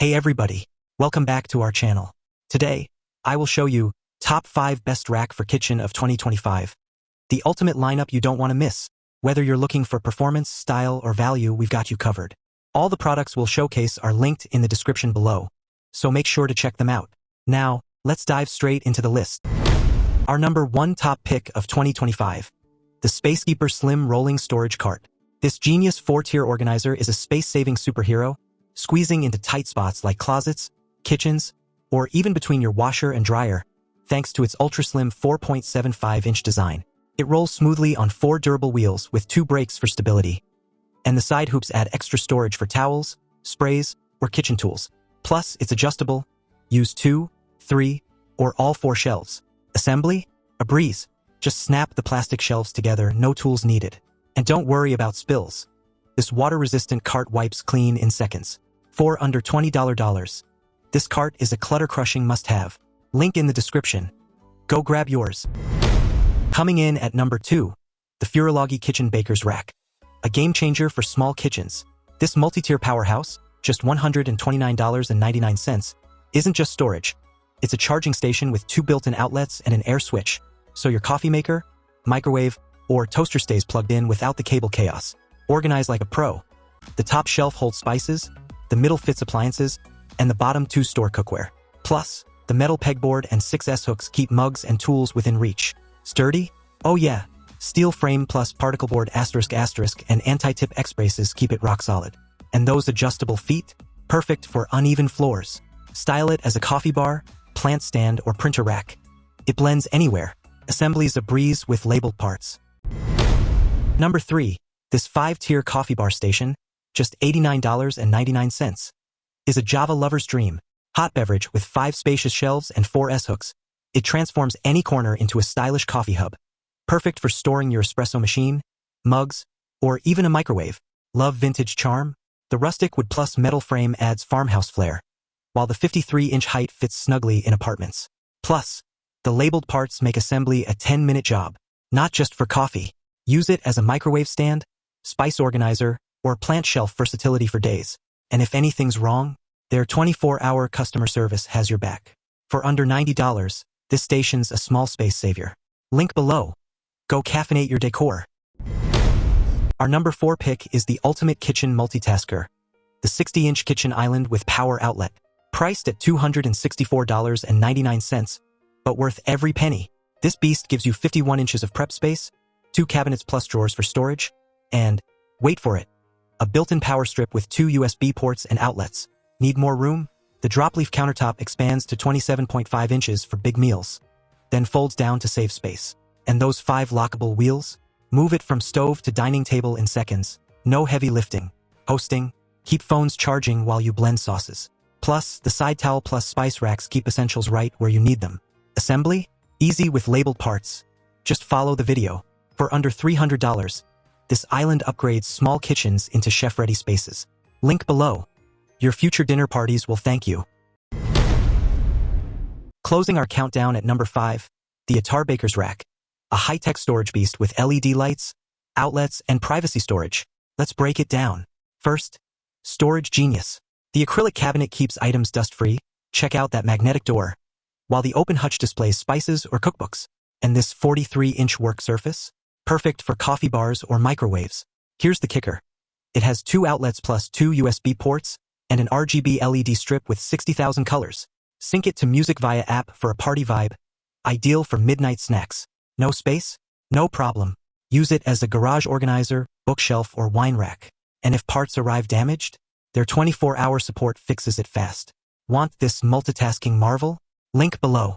Hey everybody, welcome back to our channel. Today, I will show you top 5 best rack for kitchen of 2025. The ultimate lineup you don't want to miss. Whether you're looking for performance, style, or value, we've got you covered. All the products we'll showcase are linked in the description below, so make sure to check them out. Now, let's dive straight into the list. Our number 1 top pick of 2025. The Spacekeeper Slim Rolling Storage Cart. This genius 4-tier organizer is a space-saving superhero, squeezing into tight spots like closets, kitchens, or even between your washer and dryer, thanks to its ultra-slim 4.75-inch design. It rolls smoothly on 4 durable wheels with 2 brakes for stability. And the side hoops add extra storage for towels, sprays, or kitchen tools. Plus, it's adjustable. Use 2, 3, or all 4 shelves. Assembly? A breeze. Just snap the plastic shelves together, no tools needed. And don't worry about spills. This water-resistant cart wipes clean in seconds. For under $20. This cart is a clutter-crushing must-have. Link in the description. Go grab yours. Coming in at number 2, the Furologi Kitchen Baker's Rack. A game-changer for small kitchens. This multi-tier powerhouse, just $129.99, isn't just storage. It's a charging station with 2 built-in outlets and an air switch, so your coffee maker, microwave, or toaster stays plugged in without the cable chaos. Organized like a pro. The top shelf holds spices, the middle fits appliances, and the bottom 2 store cookware. Plus, the metal pegboard and 6 S-hooks keep mugs and tools within reach. Sturdy? Oh yeah. Steel frame plus particle board *** and anti-tip X-braces keep it rock solid. And those adjustable feet? Perfect for uneven floors. Style it as a coffee bar, plant stand, or printer rack. It blends anywhere. Assembly's a breeze with labeled parts. Number 3. This 5-tier coffee bar station, just $89.99, is a Java lover's dream. Hot beverage with 5 spacious shelves and 4 S-hooks. It transforms any corner into a stylish coffee hub. Perfect for storing your espresso machine, mugs, or even a microwave. Love vintage charm? The rustic wood plus metal frame adds farmhouse flair, while the 53-inch height fits snugly in apartments. Plus, the labeled parts make assembly a 10-minute job. Not just for coffee. Use it as a microwave stand, spice organizer, or plant shelf versatility for days. And if anything's wrong, their 24-hour customer service has your back. For under $90, this station's a small space savior. Link below. Go caffeinate your decor. Our number 4 pick is the ultimate kitchen multitasker. The 60-inch kitchen island with power outlet. Priced at $264.99, but worth every penny. This beast gives you 51 inches of prep space, 2 cabinets plus drawers for storage, and, wait for it, a built-in power strip with 2 USB ports and outlets. Need more room? The drop-leaf countertop expands to 27.5 inches for big meals, then folds down to save space. And those 5 lockable wheels? Move it from stove to dining table in seconds. No heavy lifting. Hosting? Keep phones charging while you blend sauces. Plus, the side towel plus spice racks keep essentials right where you need them. Assembly? Easy with labeled parts. Just follow the video. For under $300, this island upgrades small kitchens into chef-ready spaces. Link below. Your future dinner parties will thank you. Closing our countdown at number 5, the Atar Baker's Rack. A high-tech storage beast with LED lights, outlets, and privacy storage. Let's break it down. First, storage genius. The acrylic cabinet keeps items dust-free. Check out that magnetic door. While the open hutch displays spices or cookbooks. And this 43-inch work surface? Perfect for coffee bars or microwaves. Here's the kicker. It has 2 outlets plus 2 USB ports and an RGB LED strip with 60,000 colors. Sync it to music via app for a party vibe. Ideal for midnight snacks. No space? No problem. Use it as a garage organizer, bookshelf, or wine rack. And if parts arrive damaged, their 24-hour support fixes it fast. Want this multitasking marvel? Link below.